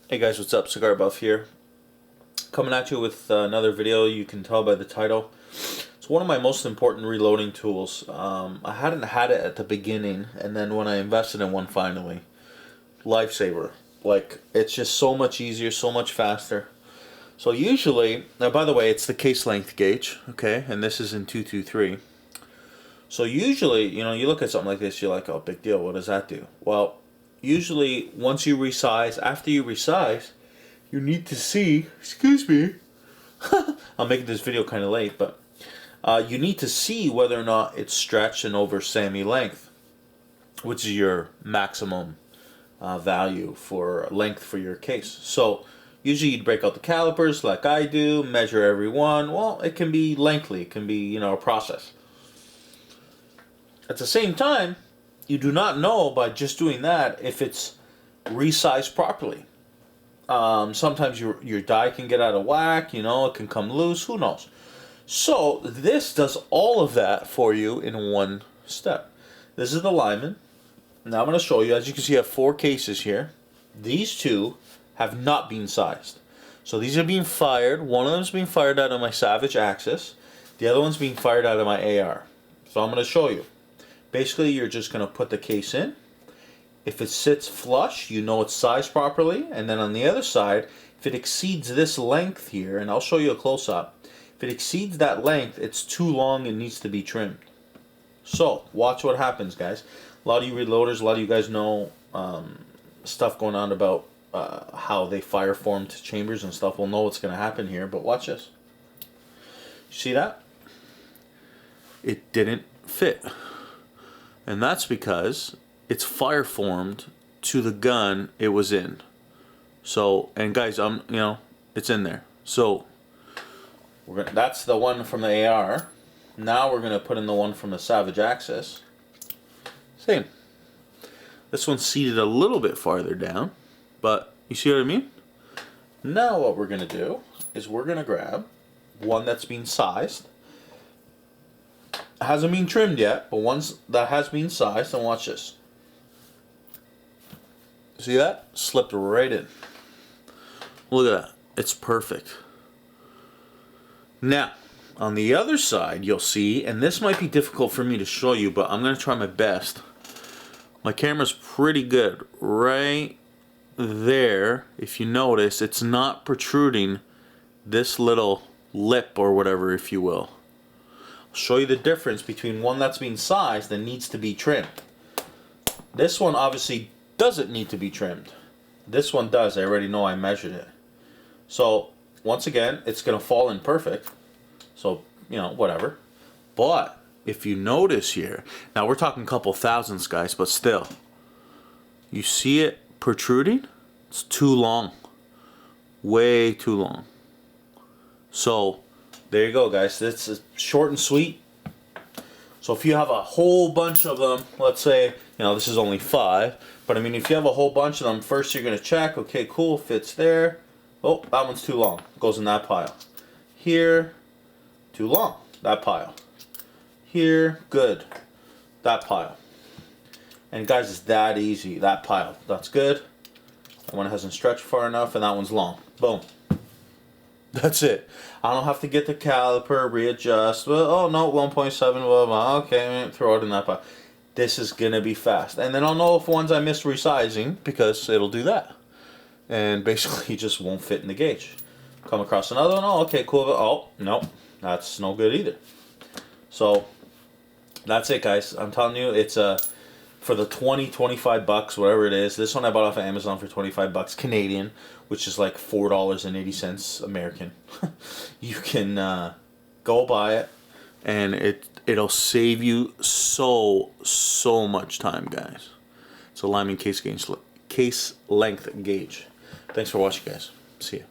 Hey guys, what's up? Cigar Buff here. Coming at you with another video. You can tell by the title. It's one of my most important reloading tools. I hadn't had it at the beginning, and then when I invested in one finally, lifesaver. Like, it's just so much easier, so much faster. So usually, now by the way, it's the case length gauge, okay? And this is in 223. So usually, you know, you look at something like this, you're like, oh, big deal, what does that do? Well, usually once you resize, after you resize, you need to see, excuse me, I'm making this video kind of late, but you need to see whether or not it's stretched and over SAMI length, which is your maximum value for length for your case. So usually you'd break out the calipers like I do, measure every one. Well, it can be lengthy, it can be, you know, a process. At the same time, you do not know by just doing that if it's resized properly. Sometimes your die can get out of whack, you know, it can come loose, who knows. So this does all of that for you in one step. This is the Lyman. Now I'm going to show you, as you can see, I have 4 cases here. These 2 have not been sized. So these are being fired. One of them is being fired out of my Savage Axis. The other one's being fired out of my AR. So I'm going to show you. Basically, you're just going to put the case in. If it sits flush, you know it's sized properly. And then on the other side, if it exceeds this length here, and I'll show you a close-up, if it exceeds that length, it's too long and needs to be trimmed. So, watch what happens, guys. A lot of you reloaders, a lot of you guys know stuff going on about how they fire formed chambers and stuff. We'll know what's going to happen here, but watch this. See that? It didn't fit. And that's because it's fire formed to the gun it was in. So, and guys, you know, it's in there. So, that's the one from the AR. Now we're gonna put in the one from the Savage Axis. Same. This one's seated a little bit farther down, but you see what I mean? Now what we're gonna do is we're gonna grab one that's been sized. Hasn't been trimmed yet, but once that has been sized, and watch this. See that? Slipped right in. Look at that. It's perfect. Now, on the other side, you'll see, and this might be difficult for me to show you, but I'm going to try my best. My camera's pretty good. Right there, if you notice, it's not protruding this little lip or whatever, if you will. I'll show you the difference between one that's being sized and needs to be trimmed. This one obviously doesn't need to be trimmed. This one does. I already know, I measured it. So once again, it's going to fall in perfect. So, you know, whatever. But if you notice here, now we're talking a couple thousands, guys, but still, you see it protruding? It's too long. Way too long. So there you go, guys. This is short and sweet. So if you have a whole bunch of them, let's say, you know, this is only 5, but I mean, if you have a whole bunch of them, first you're going to check, okay, cool, fits there. Oh, that one's too long. Goes in that pile. Here, too long. That pile. Here, good. That pile. And guys, it's that easy. That pile. That's good. That one hasn't stretched far enough, and that one's long. Boom. That's it. I don't have to get the caliper, readjust. Well, oh no, 1.7, blah, blah. Okay, throw it in that pile. This is going to be fast. And then I'll know if ones I missed resizing, because it'll do that. And basically it just won't fit in the gauge. Come across another one, oh, okay, cool. Oh, no, that's no good either. So, that's it, guys. I'm telling you, it's for the 25 bucks, whatever it is. This one I bought off of Amazon for 25 bucks Canadian, which is like $4.80 American. You can go buy it, and it'll save you so much time, guys. It's a Lyman case length gauge. Thanks for watching, guys. See ya.